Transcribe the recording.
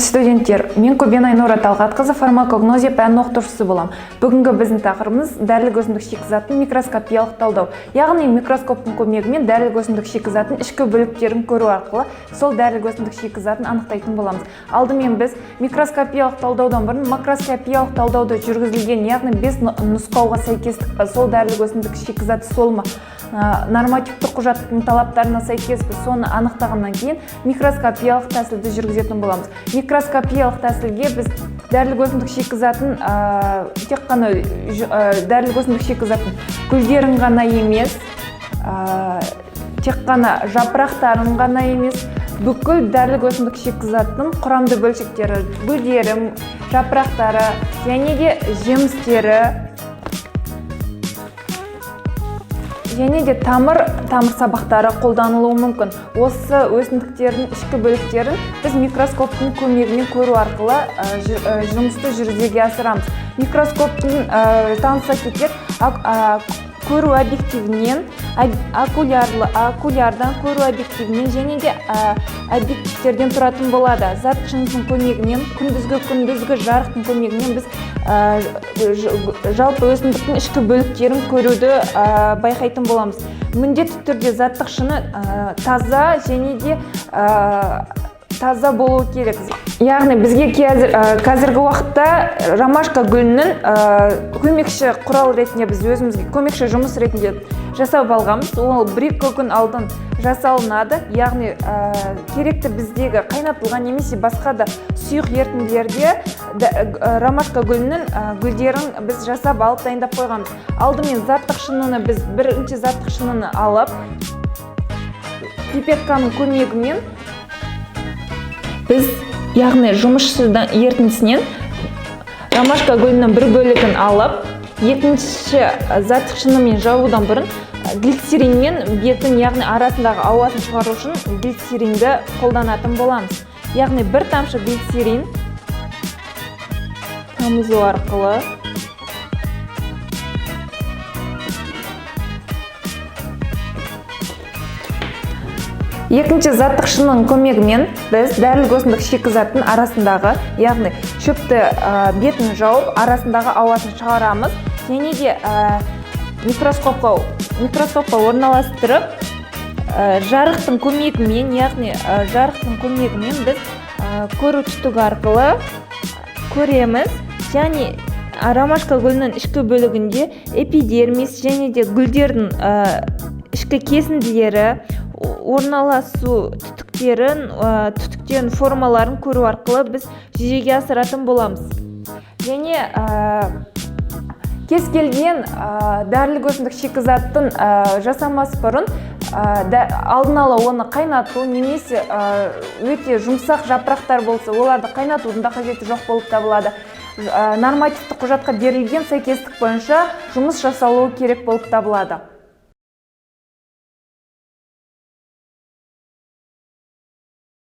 Құрметті студенттер, мен Көбенай Нора Талғатқызы, фармакогнозия пәнінің оқытушысы боламын. Бүгінгі біздің тақырыбымыз дәрілік өсімдік шикізатын микроскопиялық талдау. Яғни микроскоптың көмегімен дәрілік өсімдік шикізатын ішкі бөліктерін көру арқылы сол дәрілік өсімдік шикізатын анықтайтын боламыз. Алдымен біз микроскопиялық талдаудан бұрын макроскопиялық талдауды жүргізілген, яғни без нұсқауға сәйкестік пе, сол дәрілік өсімдік шикізаты сол ма, нормативтік құжаттың талаптарына сәйкес пе, соны анықтағаннан кейін микроскопиялық тәсілді жүргізетін боламыз. Микроскопиялық тәсілге біз дәрілік өсімдік шикізатын тек қана дәрілік өсімдік шикізатын гүлдерін ғана емес, тек қана жапырақтарын ғана емес, бүкіл дәрілік өсімдік шикізаттың құрамды бөлшектері, гүлдері, жапырақтары және де жемістері, және де тамыр сабақтары қолданылуы мүмкін. Осы өсімдіктердің ішкі бөліктерін біз микроскоптың көмегімен көру арқылы жұмысты жүзеге асырамыз. Микроскоптың таныса кетер, көру объективінен, окулярдан көру объективінен және де объективтерден тұратын болады. Зат шынысының көмегімен, күндізгі жарықтың көмегімен біз жалпы өсімдіктің ішкі бөліктерін көруді байқайтын боламыз. Міндетті түрде заттық шыны таза және де таза болуы керек. Яғни бізге қазіргі уақытта ромашка гүлінің көмекші құрал ретінде біз өзімізге көмекші жұмыс ретінде жасап алғанбыз. Ол 1-2 күн алдын жасалынады. Яғни керекті біздегі қайнатылған немесе басқа да сұйық ерітінділерде ромашка гүлінің гүлдерін біз жасап алып дайындап қойғанбыз. Алдымен заттық шыныны біз бірінші заттық шыныны алып, пипетканың көмегімен біз, яғни жұмысшыдан ерітіндісінен ромашка гүлінің бір бөлігін алып, екінші заттық шынымен жауудан бұрын глицеринмен бетін, яғни арасындағы ауасын шығару үшін глицеринді қолданатын боламыз. Яғни бір тамшы глицерин тамызу арқылы екінші заттық шынының көмегімен біз дәрілік өсімдік шикізаттың арасындағы, яғни шөпті бетін жауып, арасындағы ауасын шығарамыз. Және де микроскопқа орналастырып, жарықтың көмегімен, яғни жарықтың көмегімен біз көру түтік арқылы көреміз. Және ромашка гүлінің ішкі бөлігінде эпидермис және де гүлдердің ішкі кесінділері, орналасу түтіктерін формаларын көру арқылы біз жүзеге асыратын боламыз. Және кез келген дәрілік өсімдік шикізаттың жасамас бұрын алдын ала оны қайнату немесе өте жұмсақ жапырақтар болса, оларды қайнатудың да қажеті жоқ болып табылады. Нормативті құжатқа берілген сәйкестік бойынша жұмыс жасалуы керек болып табылады.